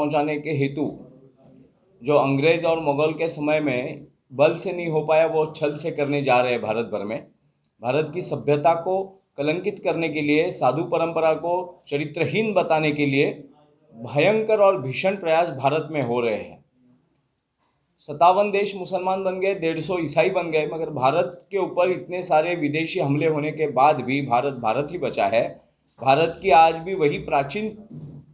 पहुंचाने के हेतु जो अंग्रेज और मुगल के समय में बल से नहीं हो पाया वो छल से करने जा रहे हैं भारत भर में। भारत की सभ्यता को कलंकित करने के लिए, साधु परंपरा को चरित्रहीन बताने के लिए भयंकर और भीषण प्रयास भारत में हो रहे हैं। 57 देश मुसलमान बन गए, 150 ईसाई बन गए, मगर भारत के ऊपर इतने सारे विदेशी हमले होने के बाद भी भारत भारत ही बचा है। भारत की आज भी वही प्राचीन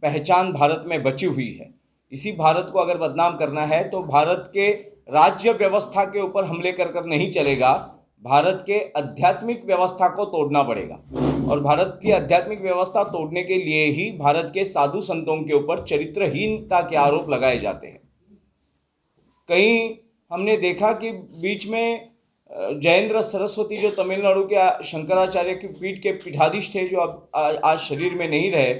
पहचान भारत में बची हुई है। इसी भारत को अगर बदनाम करना है तो भारत के राज्य व्यवस्था के ऊपर हमले कर कर नहीं चलेगा, भारत के आध्यात्मिक व्यवस्था को तोड़ना पड़ेगा। और भारत की आध्यात्मिक व्यवस्था तोड़ने के लिए ही भारत के साधु संतों के ऊपर चरित्रहीनता के आरोप लगाए जाते हैं। कहीं हमने देखा कि बीच में जयेंद्र सरस्वती जो तमिलनाडु के शंकराचार्य की पीठ के पीठाधीश थे, जो अब आज शरीर में नहीं रहे,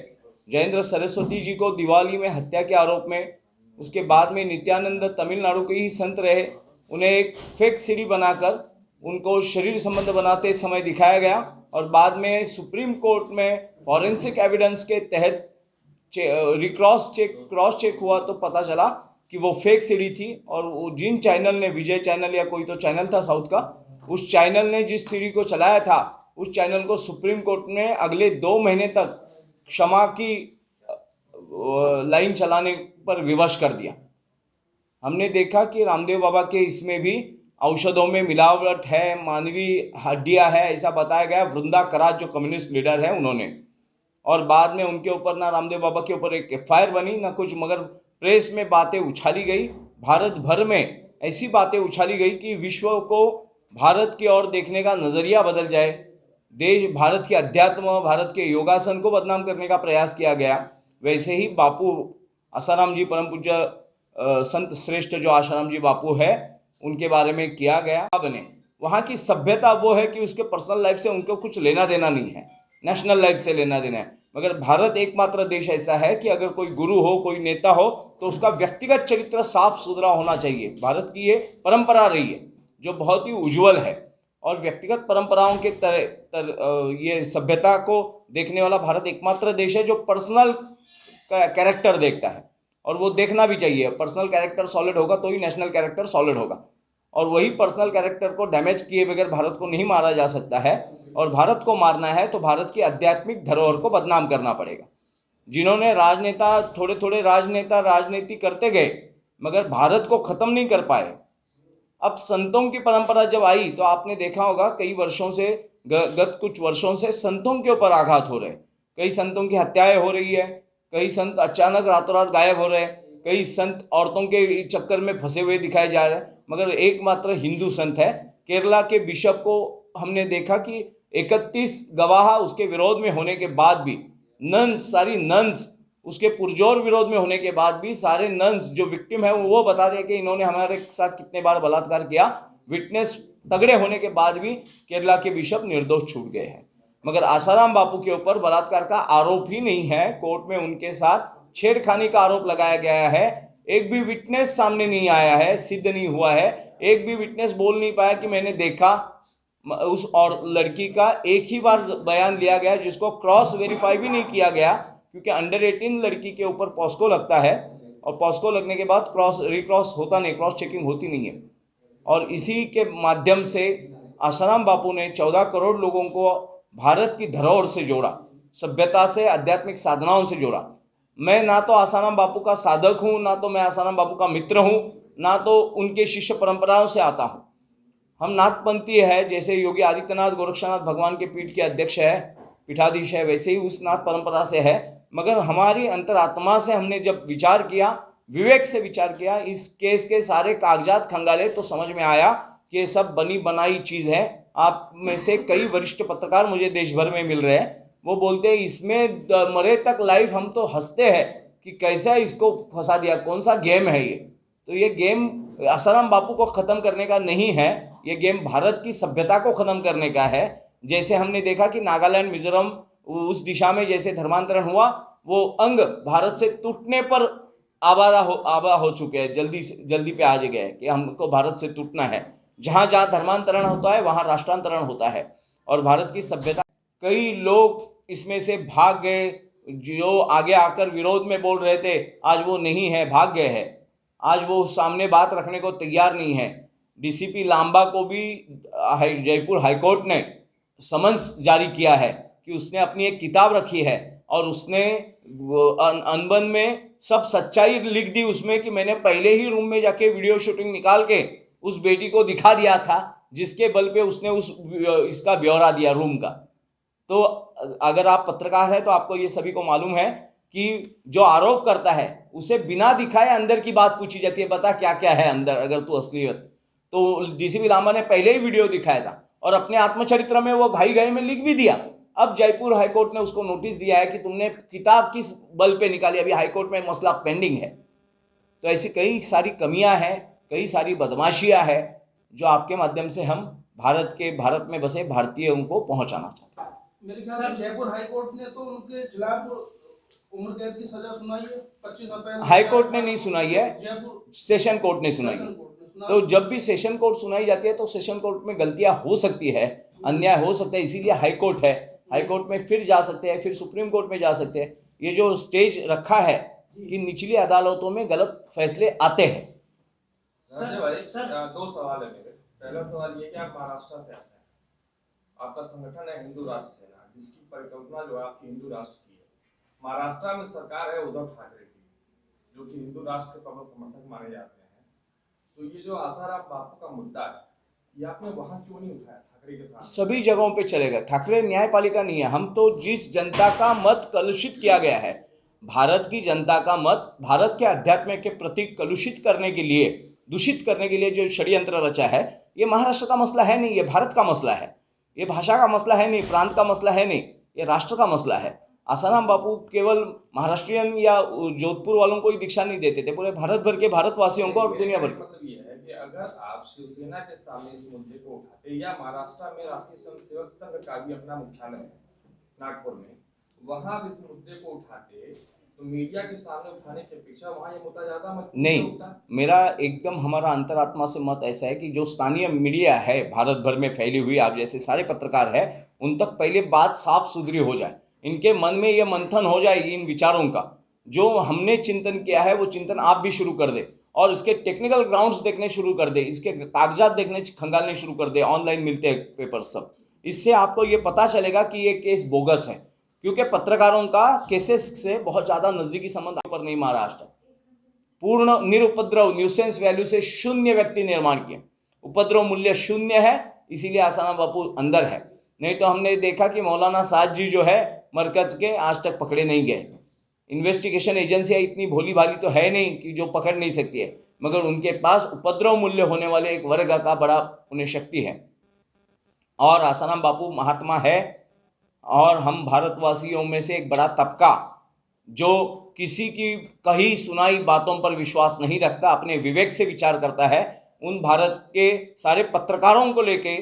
जयेंद्र सरस्वती जी को दिवाली में हत्या के आरोप में, उसके बाद में नित्यानंद तमिलनाडु के ही संत रहे, उन्हें एक फेक सीडी बनाकर उनको शरीर संबंध बनाते समय दिखाया गया और बाद में सुप्रीम कोर्ट में फॉरेंसिक एविडेंस के तहत क्रॉस चेक हुआ तो पता चला कि वो फेक सीडी थी। और वो जिन चैनल ने, विजय चैनल या कोई तो चैनल था साउथ का, उस चैनल ने जिस सीडी को चलाया था, उस चैनल को सुप्रीम कोर्ट ने अगले 2 महीने तक क्षमा की लाइन चलाने पर विवश कर दिया। हमने देखा कि रामदेव बाबा के इसमें भी औषधों में मिलावट है, मानवीय हड्डियां है, ऐसा बताया गया। वृंदा करात जो कम्युनिस्ट लीडर है उन्होंने, और बाद में उनके ऊपर ना रामदेव बाबा के ऊपर एक एफआईआर बनी ना कुछ, मगर प्रेस में बातें उछाली गई, भारत भर में ऐसी बातें उछाली गई कि विश्व को भारत की ओर देखने का नज़रिया बदल जाए। भारत के अध्यात्म, भारत के योगासन को बदनाम करने का प्रयास किया गया। वैसे ही बापू आसाराम जी, परम पूज्य संत श्रेष्ठ जो आसाराम जी बापू है, उनके बारे में किया गया। बने वहाँ की सभ्यता वो है कि उसके पर्सनल लाइफ से उनको कुछ लेना देना नहीं है, नेशनल लाइफ से लेना देना है। मगर भारत एकमात्र देश ऐसा है कि अगर कोई गुरु हो, कोई नेता हो, तो उसका व्यक्तिगत चरित्र साफ सुथरा होना चाहिए। भारत की ये परंपरा रही है जो बहुत ही उज्जवल है, और व्यक्तिगत परंपराओं के ये सभ्यता को देखने वाला भारत एकमात्र देश है जो पर्सनल कैरेक्टर देखता है, और वो देखना भी चाहिए। पर्सनल कैरेक्टर सॉलिड होगा तो ही नेशनल कैरेक्टर सॉलिड होगा, और वही पर्सनल कैरेक्टर को डैमेज किए बगैर भारत को नहीं मारा जा सकता है। और भारत को मारना है तो भारत की आध्यात्मिक धरोहर को बदनाम करना पड़ेगा। जिन्होंने थोड़े राजनेता राजनीति करते गए मगर भारत को ख़त्म नहीं कर पाए। अब संतों की परंपरा जब आई तो आपने देखा होगा कई वर्षों से, गत कुछ वर्षों से संतों के ऊपर आघात हो रहे, कई संतों की हत्याएं हो रही है, कई संत अचानक रातों रात गायब हो रहे हैं, कई संत औरतों के चक्कर में फंसे हुए दिखाए जा रहे हैं। मगर एकमात्र हिंदू संत है। केरला के बिशप को हमने देखा कि 31 गवाह उसके विरोध में होने के बाद भी, सारी नन्स उसके पुरजोर विरोध में होने के बाद भी, सारे नन्स जो विक्टिम है वो बता दें कि इन्होंने हमारे साथ कितने बार बलात्कार किया। विटनेस तगड़े होने के बाद भी केरला के बिशप निर्दोष छूट गए हैं। मगर आसाराम बापू के ऊपर बलात्कार का आरोप ही नहीं है, कोर्ट में उनके साथ छेड़खानी का आरोप लगाया गया है। एक भी विटनेस सामने नहीं आया है, सिद्ध नहीं हुआ है। एक भी विटनेस बोल नहीं पाया कि मैंने देखा। उस और लड़की का एक ही बार बयान लिया गया जिसको क्रॉस वेरीफाई भी नहीं किया गया, क्योंकि अंडर 18 लड़की के ऊपर पॉस्को लगता है, और पॉस्को लगने के बाद रिक्रॉस होता नहीं, क्रॉस चेकिंग होती नहीं है। और इसी के माध्यम से आसाराम बापू ने 14 करोड़ लोगों को भारत की धरोहर से जोड़ा, सभ्यता से, आध्यात्मिक साधनाओं से जोड़ा। मैं ना तो आसाराम बापू का साधक हूँ, ना तो मैं आसाराम बापू का मित्र हूँ, ना तो उनके शिष्य परंपराओं से आता हूँ। हम नाथपंथी है, जैसे योगी आदित्यनाथ गोरक्षनाथ भगवान के पीठ के अध्यक्ष है, पीठाधीश है, वैसे ही उस नाथ परंपरा से है। मगर हमारी अंतरात्मा से हमने जब विचार किया, विवेक से विचार किया, इस केस के सारे कागजात खंगाले तो समझ में आया कि ये सब बनी बनाई चीज़ है। आप में से कई वरिष्ठ पत्रकार मुझे देश भर में मिल रहे हैं, वो बोलते हैं इसमें मरे तक लाइव हम तो हंसते हैं कि कैसा इसको फंसा दिया, कौन सा गेम है ये। तो ये गेम आसाराम बापू को ख़त्म करने का नहीं है, ये गेम भारत की सभ्यता को ख़त्म करने का है। जैसे हमने देखा कि नागालैंड, मिजोरम, उस दिशा में जैसे धर्मांतरण हुआ, वो अंग भारत से टूटने पर आबा हो चुके हैं, जल्दी पे आ गए कि हमको भारत से टूटना है। जहाँ जहाँ धर्मांतरण होता है वहाँ राष्ट्रांतरण होता है, और भारत की सभ्यता, कई लोग इसमें से भाग गए, जो आगे आकर विरोध में बोल रहे थे, आज वो नहीं है, भाग गए हैं। आज वो सामने बात रखने को तैयार नहीं है। डीसीपी लांबा को भी जयपुर हाईकोर्ट ने समन्स जारी किया है कि उसने अपनी एक किताब रखी है और उसने अनबन में सब सच्चाई लिख दी उसमें कि मैंने पहले ही रूम में जाके वीडियो शूटिंग निकाल के उस बेटी को दिखा दिया था, जिसके बल पे उसने इसका ब्यौरा दिया रूम का। तो अगर आप पत्रकार हैं तो आपको ये सभी को मालूम है कि जो आरोप करता है उसे बिना दिखाए अंदर की बात पूछी जाती है, बता क्या क्या है अंदर, अगर तू असलियत। तो डीसीपी लांबा ने पहले ही वीडियो दिखाया था और अपने आत्मचरित्र में वो घाई घाई में लिख भी दिया। अब जयपुर हाईकोर्ट ने उसको नोटिस दिया है कि तुमने किताब किस बल पे निकाली, अभी हाईकोर्ट में मसला पेंडिंग है। तो ऐसी कई सारी कमियां हैं, कई सारी बदमाशियां हैं जो आपके माध्यम से हम भारत में बसे भारतीयों को पहुंचाना चाहते हैं। मेरे ख्याल से जयपुर हाईकोर्ट ने तो उनके खिलाफ उम्र कैद की सजा सुनाई है 25 अप्रैल। हाईकोर्ट ने नहीं सुनाई है, जयपुर सेशन कोर्ट ने सुनाई है। तो जब भी सेशन कोर्ट सुनाई जाती है तो सेशन कोर्ट में गलतियां हो सकती है, अन्याय हो सकता है, इसीलिए हाईकोर्ट है। हाईकोर्ट में फिर जा सकते हैं, फिर सुप्रीम कोर्ट में जा सकते हैं। ये जो स्टेज रखा है कि निचली अदालतों में गलत फैसले आते हैं। दो सवाल है मेरे। पहला सवाल ये कि आप महाराष्ट्र से आते हैं, आपका संगठन है हिंदू राष्ट्र सेना, जिसकी परिकल्पना जो है आपकी हिंदू राष्ट्र की है। महाराष्ट्र में सरकार है उद्धव ठाकरे की, जो कि हिंदू राष्ट्र के प्रबल समर्थक माने जाते हैं। तो ये जो आसाराम बापू का मुद्दा है, ये आपने वहां क्यों नहीं उठाया ठाकरे के साथ? सभी जगहों पे चलेगा। ठाकरे न्यायपालिका नहीं है। हम तो जिस जनता का मत कलुषित किया गया है, भारत की जनता का मत भारत के अध्यात्म के प्रति कलुषित करने के लिए, दूषित करने के लिए जो षड्यंत्र रचा है, ये महाराष्ट्र का मसला है नहीं, ये भारत का मसला है। ये भाषा का मसला है नहीं, प्रांत का मसला है नहीं, ये राष्ट्र का मसला है। आसाराम बापू केवल महाराष्ट्रियन या जोधपुर वालों को ही दीक्षा नहीं देते थे, पूरे भारत भर के भारतवासियों को और दुनिया भर के। मतलब ये है कि अगर आप शिवसेना के सामने इस मुद्दे को उठाते, या महाराष्ट्र में राष्ट्रीय स्वयंसेवक संघ का भी अपना मुख्यालय है नागपुर में, वहां भी इस मुद्दे को उठाते, तो मीडिया के सामने उठाने की अपेक्षा वहां ये मुद्दा ज्यादा मत नहीं, मेरा एकदम हमारा अंतरात्मा से मत ऐसा है कि जो स्थानीय मीडिया है भारत भर में फैली हुई, आप जैसे सारे पत्रकार हैं, उन तक पहले बात साफ सुथरी हो जाए, इनके मन में ये मंथन हो जाए इन विचारों का। जो हमने चिंतन किया है वो चिंतन आप भी शुरू कर दे और इसके टेक्निकल ग्राउंड्स देखने शुरू कर दे, इसके कागजात देखने खंगालने शुरू कर दे, ऑनलाइन मिलते हैं पेपर सब। इससे आपको ये पता चलेगा कि ये केस बोगस है, क्योंकि पत्रकारों का केसेस से बहुत ज़्यादा नज़दीकी संबंध पर नहीं। महाराष्ट्र पूर्ण निरुपद्रव न्यूसेंस वैल्यू से शून्य व्यक्ति निर्माण किए, उपद्रव मूल्य शून्य है, इसीलिए आसाराम बापू अंदर है। नहीं तो हमने देखा कि मौलाना साद जी जो है मरकज के, आज तक पकड़े नहीं गए। इन्वेस्टिगेशन एजेंसियां इतनी भोली भाली तो है नहीं कि जो पकड़ नहीं सकती है, मगर उनके पास उपद्रव मूल्य होने वाले एक वर्ग का बड़ा उन्हें शक्ति है। और आसाराम बापू महात्मा है, और हम भारतवासियों में से एक बड़ा तबका जो किसी की कही सुनाई बातों पर विश्वास नहीं रखता, अपने विवेक से विचार करता है, उन भारत के सारे पत्रकारों को लेके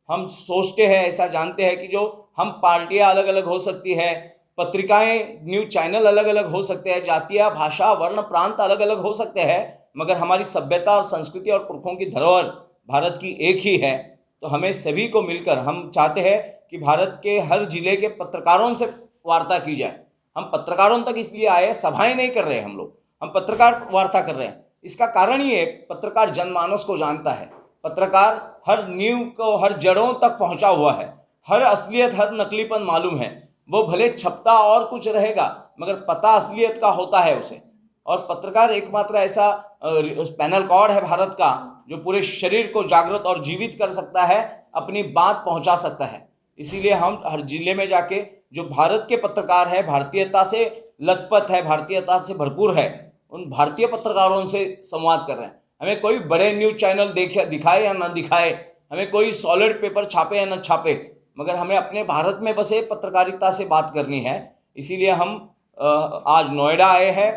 हम सोचते हैं, ऐसा जानते हैं कि जो हम पार्टियां अलग अलग हो सकती है, पत्रिकाएं, न्यूज चैनल अलग अलग हो सकते हैं, जातियाँ, भाषा, वर्ण, प्रांत अलग अलग हो सकते हैं, मगर हमारी सभ्यता और संस्कृति और पुरखों की धरोहर भारत की एक ही है। तो हमें सभी को मिलकर, हम चाहते हैं कि भारत के हर जिले के पत्रकारों से वार्ता की जाए। हम पत्रकारों तक इसलिए आए, सभाएं नहीं कर रहे हम लोग, हम पत्रकार वार्ता कर रहे हैं। इसका कारण ये है, पत्रकार जनमानस को जानता है, पत्रकार हर नींव को, हर जड़ों तक पहुंचा हुआ है, हर असलियत, हर नकलीपन मालूम है। वो भले छपता और कुछ रहेगा, मगर पता असलियत का होता है उसे। और पत्रकार एकमात्र ऐसा पैनल कॉर्ड है भारत का जो पूरे शरीर को जागृत और जीवित कर सकता है, अपनी बात पहुंचा सकता है। इसीलिए हम हर जिले में जाके, जो भारत के पत्रकार है, भारतीयता से लथपथ है, भारतीयता से भरपूर है, उन भारतीय पत्रकारों से संवाद कर रहे हैं। हमें कोई बड़े न्यूज चैनल दिखाए या ना दिखाए, हमें कोई सॉलिड पेपर छापे या ना छापे, मगर हमें अपने भारत में बसे पत्रकारिता से बात करनी है। इसीलिए हम आज नोएडा आए हैं।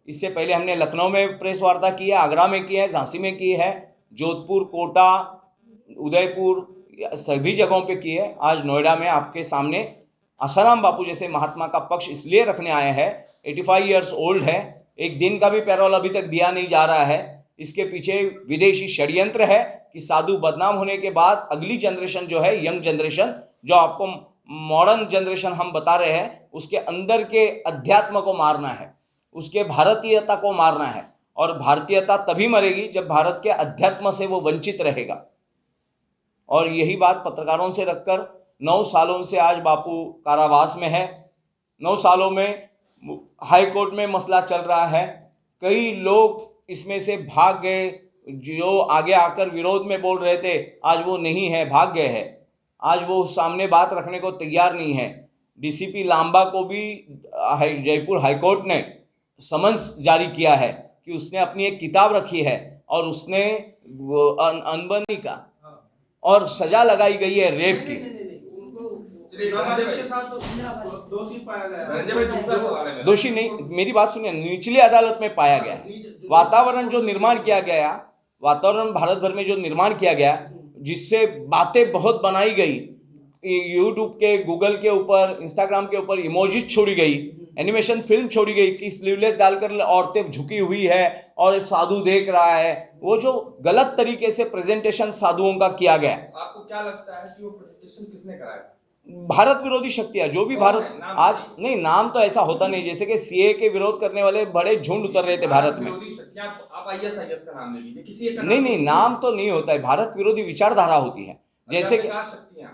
इससे पहले हमने लखनऊ में प्रेस वार्ता की है, आगरा में की है, झांसी में की है, जोधपुर, कोटा, उदयपुर, सभी जगहों पे की है। आज नोएडा में आपके सामने आसाराम बापू जैसे महात्मा का पक्ष इसलिए रखने आए हैं। 85 ईयर्स ओल्ड है, एक दिन का भी पैरोल अभी तक दिया नहीं जा रहा है। इसके पीछे विदेशी षड्यंत्र है कि साधु बदनाम होने के बाद अगली जनरेशन जो है, यंग जनरेशन, जो आपको मॉडर्न जनरेशन हम बता रहे हैं, उसके अंदर के अध्यात्म को मारना है, उसके भारतीयता को मारना है। और भारतीयता तभी मरेगी जब भारत के अध्यात्म से वो वंचित रहेगा। और यही बात पत्रकारों से रखकर 9 सालों से आज बापू कारावास में है। 9 सालों में हाई कोर्ट में मसला चल रहा है। कई लोग इसमें से भाग गए, जो आगे आकर विरोध में बोल रहे थे आज वो नहीं है, भाग गए हैं। आज वो सामने बात रखने को तैयार नहीं है। डीसीपी लांबा को भी जयपुर हाईकोर्ट ने समन्स जारी किया है कि उसने अपनी एक किताब रखी है और उसने अनबनी का और सजा लगाई गई है रेप की। उनको नाबालिग के साथ दोषी पाया गया है। रंजन भाई दूसरा सवाल है दोषी नहीं, मेरी बात सुनिए, निचली अदालत में पाया गया। वातावरण जो निर्माण किया गया, वातावरण भारत भर में जो निर्माण किया गया, जिससे बातें बहुत बनाई गई, यूट्यूब के, गूगल के ऊपर, इंस्टाग्राम के ऊपर इमोजीज छोड़ी गई, एनिमेशन फिल्म छोड़ी गई कि स्लीवलेस डालकर औरतें झुकी हुई है और साधु देख रहा है, वो जो गलत तरीके से प्रेजेंटेशन साधुओं का किया गया। आपको क्या लगता है कि वो प्रेजेंटेशन किसने कराया? भारत विरोधी शक्तियां, जो भी भारत आज नहीं, नाम तो ऐसा होता नहीं, जैसे कि सीए के विरोध करने वाले बड़े झुंड उतर रहे थे भारत में। विरोधी शक्तियां, आप आईएसआईएस का नाम ले लीजिए, किसी एक का नहीं नहीं, नाम तो नहीं होता है, भारत विरोधी विचारधारा होती है। जैसे कि शक्तियां,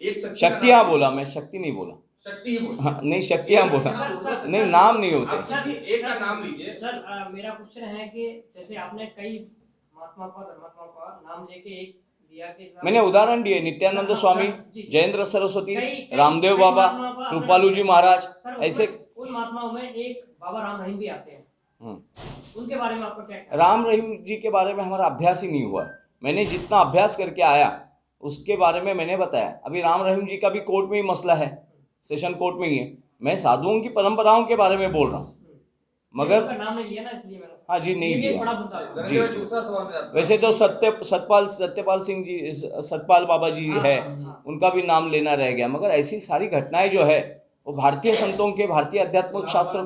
एक शक्तियां बोला, मैं शक्ति नहीं बोला। शक्ति ही बोली। हाँ, नहीं शक्तियां बोला, नहीं नाम नहीं होते। आप किसी एक का नाम लीजिए। सर मेरा क्वेश्चन है कि जैसे आपने कई महात्मा का, धर्मात्मा का नाम लेके एक दिया कि मैंने उदाहरण दिए, नित्यानंद स्वामी, जयेंद्र सरस्वती, रामदेव बाबा, कृपालू जी महाराज, ऐसे। उन महात्माओं में एक बाबा राम रहीम भी आते हैं, उनके बारे में आपका क्या ख्याल है? राम रहीम जी के बारे में हमारा अभ्यास ही नहीं हुआ। मैंने जितना अभ्यास करके आया उसके बारे में मैंने बताया। अभी राम रहीम जी का भी कोर्ट में ही मसला है, सेशन कोर्ट में ही है। मैं साधुओं की परंपराओं के बारे में बोल रहा हूँ, मगर उनका नाम नहीं लिया ना, इसलिए मैंने। हाँ जी, नहीं ये लिया। बड़ा मुद्दा है। जी, दूसरा सवाल में आता हूं। वैसे तो सत्यपाल सिंह जी, सतपाल बाबा जी है, उनका भी नाम लेना रह गया। मगर ऐसी सारी घटनाएं जो है वो भारतीय संतों के, भारतीय आध्यात्मिक शास्त्र,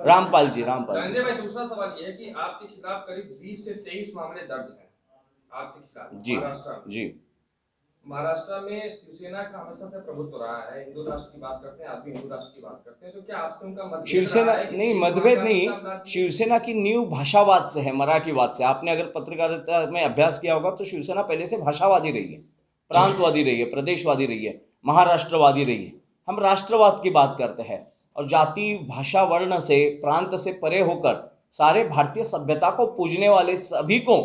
रामपाल जी। संजय भाई, दूसरा सवाल ये है कि आपके खिलाफ करीब 20 से 23 मामले दर्ज हैं आपके खिलाफ जी महाराष्ट्र में। जी। महाराष्ट्र में शिवसेना का हमेशा से प्रभुत्व रहा है। हिंदू राष्ट्र की बात करते हैं, आप भी हिंदू राष्ट्र की बात करते हैं, तो क्या आपसे उनका मतभेद शिवसेना रहा है कि नहीं, वहाँ मतभेद का नहीं। मुद्दा अपना- शिवसेना की नींव भाषावाद से है, मराठीवाद से। आपने अगर पत्रकारिता में अभ्यास किया होगा तो शिवसेना पहले से भाषावादी रही है, प्रांतवादी रही है, प्रदेशवादी रही है, महाराष्ट्रवादी रही है। हम राष्ट्रवाद की बात करते हैं और जाति, भाषा, वर्ण से, प्रांत से परे होकर सारे भारतीय सभ्यता को पूजने वाले सभी को,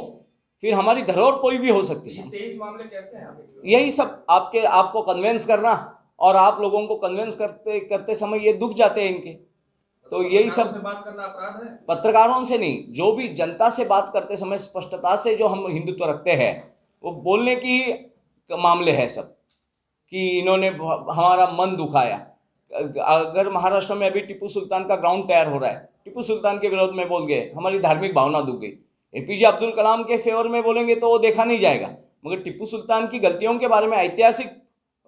फिर हमारी धरोहर कोई भी हो सकती है। 23 मामले कैसे हैं आपके खिलाफ? यही सब आपको कन्वेंस करना, और आप लोगों को कन्वेंस करते समय ये दुख जाते हैं इनके। तो यही सब, पत्रकारों से बात करना अपराध है? पत्रकारों से नहीं, जो भी जनता से बात करते समय स्पष्टता से जो हम हिंदुत्व रखते हैं, वो बोलने की मामले है सब, कि इन्होंने हमारा मन दुखाया। अगर महाराष्ट्र में अभी टिप्पू सुल्तान का ग्राउंड तैयार हो रहा है, टिप्पू सुल्तान के विरोध में बोल गए, हमारी धार्मिक भावना दुख गई। एपीजे अब्दुल कलाम के फेवर में बोलेंगे तो वो देखा नहीं जाएगा, मगर टिप्पू सुल्तान की गलतियों के बारे में ऐतिहासिक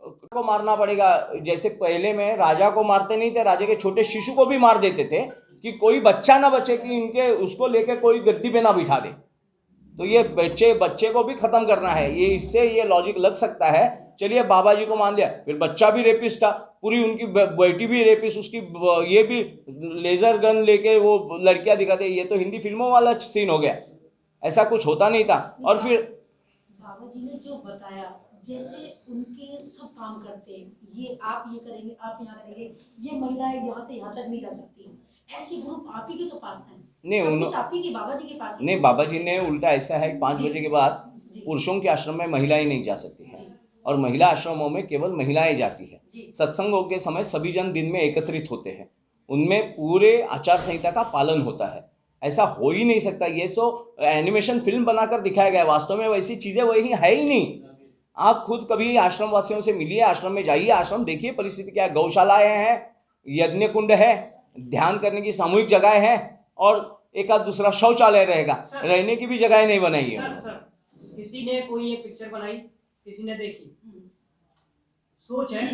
को मारना पड़ेगा। जैसे पहले में राजा को मारते नहीं थे, राजा के छोटे शिशु को भी मार देते थे कि कोई बच्चा ना बचे, कि इनके उसको लेके कोई गद्दी पे ना बिठा दे। तो ये बच्चे को भी खत्म करना है, ये इससे ये लॉजिक लग सकता है। चलिए, बाबा जी को मान लिया, फिर बच्चा भी रेपिस्ट था, पूरी उनकी बेटी भी रेपिस्ट, उसकी ये भी लेजर गन लेके वो लड़कियां दिखाते। ये तो हिंदी फिल्मों वाला सीन हो गया, ऐसा कुछ होता नहीं था। और फिर बाबा जी ने जो बताया, जैसे उनके सब काम करते हैं, ये आप ये करेंगे, आप यहाँ करेंगे, ये महिलाएं यहाँ से यहाँ तक नहीं जा सकती, ऐसे ग्रुप आप ही के तो पास है नहीं, आप ही के बाबा जी के पास है। नहीं, बाबा जी ने उल्टा ऐसा है, 5 बजे के बाद पुरुषों के आश्रम में महिलाएं नहीं जा सकती है, और महिला आश्रमों में केवल महिलाएं जाती है। सत्संगों के समय सभी जन दिन में एकत्रित होते हैं, उनमें पूरे आचार संहिता का पालन होता है। ऐसा हो ही नहीं सकता। ये तो एनिमेशन फिल्म बनाकर दिखाया गया है, वास्तव में वैसी चीज़ें वही है ही नहीं। आप खुद कभी आश्रम वासियों से मिलिए, आश्रम में जाइए, आश्रम देखिए परिस्थिति क्या है। गौशालाएं हैं, यज्ञ कुंड है, ध्यान करने की सामूहिक जगह है, और एक आध दूसरा शौचालय रहेगा, रहने की भी जगह नहीं बनाई है। सर, किसी ने कोई एक पिक्चर बनाई, किसी ने देखी, सोच है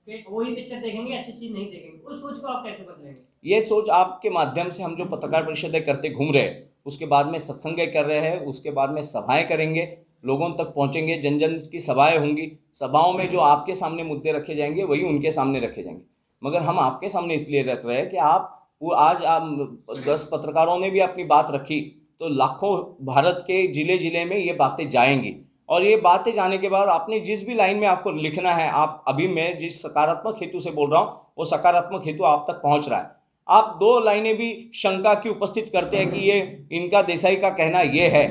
कि वही पिक्चर देखेंगे, अच्छी चीज नहीं देखेंगे, उस सोच को आप कैसे बदलेंगे? ये सोच आपके माध्यम से हम जो पत्रकार परिषदें करते घूम रहे हैं, उसके बाद में सत्संग कर रहे हैं, उसके बाद में सभाएं करेंगे, लोगों तक पहुंचेंगे, जन जन की सभाएं होंगी, सभाओं में जो आपके सामने मुद्दे रखे जाएंगे वही उनके सामने रखे जाएंगे। मगर हम आपके सामने इसलिए रख रहे हैं कि आज आप 10 पत्रकारों ने भी अपनी बात रखी तो लाखों भारत के ज़िले ज़िले में ये बातें जाएंगी, और ये बातें जाने के बाद आपने जिस भी लाइन में आपको लिखना है, आप अभी मैं जिस सकारात्मक हेतु से बोल रहा हूँ वो सकारात्मक हेतु आप तक पहुँच रहा है। आप 2 लाइनें भी शंका की उपस्थित करते हैं कि ये इनका देसाई का कहना ये है,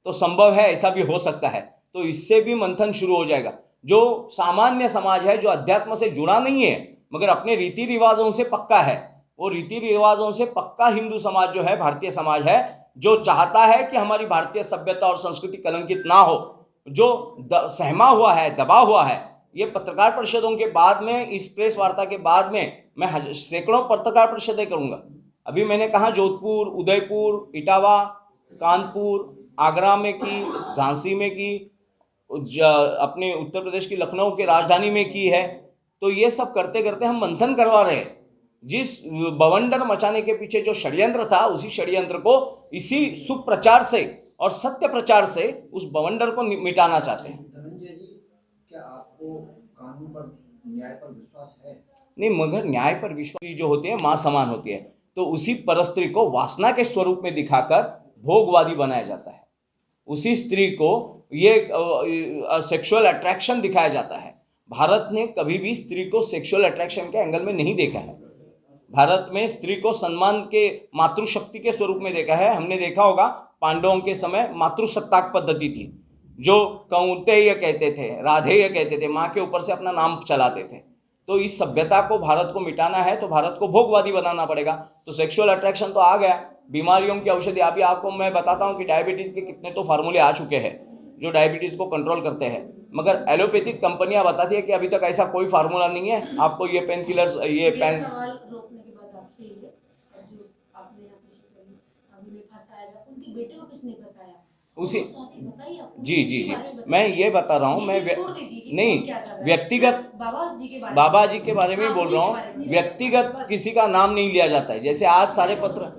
तो संभव है ऐसा भी हो सकता है, तो इससे भी मंथन शुरू हो जाएगा। जो सामान्य समाज है, जो अध्यात्म से जुड़ा नहीं है मगर अपने रीति रिवाजों से पक्का है, वो रीति रिवाजों से पक्का हिंदू समाज जो है, भारतीय समाज है, जो चाहता है कि हमारी भारतीय सभ्यता और संस्कृति कलंकित ना हो, जो सहमा हुआ है, दबा हुआ है। ये पत्रकार परिषदों के बाद में, इस प्रेस वार्ता के बाद में मैं सैकड़ों पत्रकार परिषदें करूंगा। अभी मैंने कहा जोधपुर, उदयपुर, इटावा, कानपुर, आगरा में की, झांसी में की, अपने उत्तर प्रदेश की लखनऊ के राजधानी में की है। तो ये सब करते करते हम मंथन करवा रहे हैं। जिस बवंडर मचाने के पीछे जो षड्यंत्र था, उसी षड्यंत्र को इसी सुप्रचार से और सत्य प्रचार से उस बवंडर को मिटाना चाहते हैं। धनंजय जी, क्या आपको कानून पर, न्याय पर विश्वास है? नहीं, मगर न्याय पर विश्वास जो होती है माँ समान होती है, तो उसी परस्त्री को वासना के स्वरूप में दिखाकर भोगवादी बनाया जाता है। उसी स्त्री को ये सेक्सुअल अट्रैक्शन दिखाया जाता है। भारत ने कभी भी स्त्री को सेक्सुअल अट्रैक्शन के एंगल में नहीं देखा है। भारत में स्त्री को सम्मान के, मातृशक्ति के स्वरूप में देखा है। हमने देखा होगा पांडवों के समय मातृसत्ताक पद्धति थी, जो कौंतेय कहते थे, राधेय कहते थे, माँ के ऊपर से अपना नाम चलाते थे। तो इस सभ्यता को, भारत को मिटाना है तो भारत को भोगवादी बनाना पड़ेगा। तो सेक्सुअल अट्रैक्शन तो आ गया। बीमारियों की औषधि अभी आपको मैं बताता हूँ कि डायबिटीज़ के कितने तो फार्मूले आ चुके हैं जो डायबिटीज़ को कंट्रोल करते हैं, मगर एलोपैथिक कंपनियां बताती है कि अभी तक ऐसा कोई फार्मूला नहीं है। आपको ये पेन किलर्स, ये पेन सवाल रोकने के बाद आपसे ये जो आपने यहाँ पे अभी ने फंसाया, उनके बेटे को किसने फंसाया? उसी बताइए आप। जी, मैं ये बता रहा हूँ, मैं नहीं व्यक्तिगत बाबा जी के बारे में ही बोल रहा हूँ। व्यक्तिगत किसी का नाम नहीं लिया जाता है। जैसे आज सारे पत्र,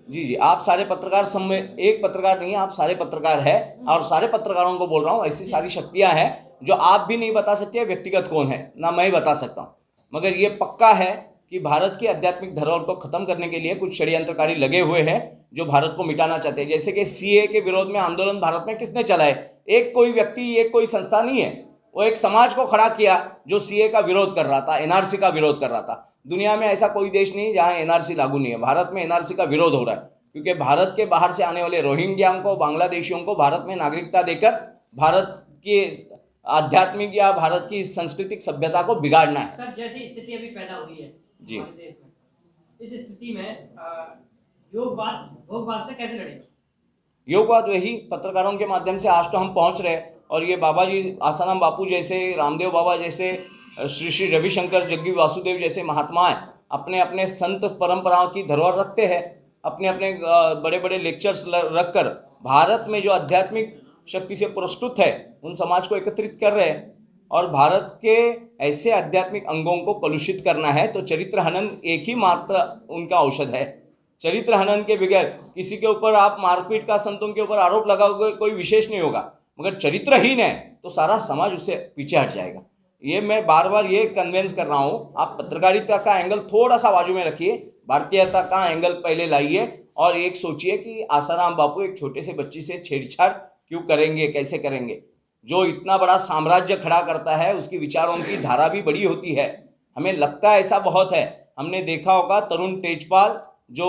जी, आप सारे पत्रकार में, एक पत्रकार नहीं है, आप सारे पत्रकार हैं, और सारे पत्रकारों को बोल रहा हूँ, ऐसी सारी शक्तियाँ हैं जो आप भी नहीं बता सकते व्यक्तिगत कौन है, ना मैं ही बता सकता हूँ। मगर ये पक्का है कि भारत की आध्यात्मिक धरोहर को खत्म करने के लिए कुछ षड्यंत्रकारी लगे हुए हैं जो भारत को मिटाना चाहते हैं। जैसे कि सीए के विरोध में आंदोलन भारत में किसने चलाए? एक कोई व्यक्ति, एक कोई संस्था नहीं है, वो एक समाज को खड़ा किया जो सीए का विरोध कर रहा था, एनआरसी का विरोध कर रहा था। दुनिया में ऐसा कोई देश नहीं जहां एनआरसी लागू नहीं है। भारत में एनआरसी का विरोध हो रहा है क्योंकि भारत के बाहर से आने वाले रोहिंग्या को, बांग्लादेशियों को भारत में नागरिकता देकर भारत की आध्यात्मिक या भारत की सांस्कृतिक सभ्यता को बिगाड़ना है। सर, जैसी स्थिति अभी पैदा हुई है जी, हमारे देश में, इस स्थिति में भोगवाद से कैसे लड़ेंगे? योगवाद वही पत्रकारों के माध्यम से आज तो हम पहुंच रहे हैं, और ये बाबा जी, आसाराम बापू जैसे, रामदेव बाबा जैसे, श्री श्री रविशंकर जग्गी वासुदेव जैसे महात्माएं अपने अपने संत परंपराओं की धरोहर रखते हैं, अपने अपने बड़े बड़े लेक्चर्स रखकर भारत में जो आध्यात्मिक शक्ति से पुरस्कृत है उन समाज को एकत्रित कर रहे हैं। और भारत के ऐसे आध्यात्मिक अंगों को कलुषित करना है तो चरित्र हनन एक ही मात्र उनका औषध है। चरित्र हनन के बगैर किसी के ऊपर आप मारपीट का संतों के ऊपर आरोप लगाओगे कोई विशेष नहीं होगा, मगर चरित्रहीन है तो सारा समाज उससे पीछे हट जाएगा। ये मैं बार बार ये कन्वेंस कर रहा हूँ, आप पत्रकारिता का एंगल थोड़ा सा बाजू में रखिए, भारतीयता का एंगल पहले लाइए, और एक सोचिए कि आसाराम बापू एक छोटे से बच्ची से छेड़छाड़ क्यों करेंगे, कैसे करेंगे? जो इतना बड़ा साम्राज्य खड़ा करता है उसकी विचारों की धारा भी बड़ी होती है। हमें लगता है ऐसा बहुत है। हमने देखा होगा तरुण तेजपाल जो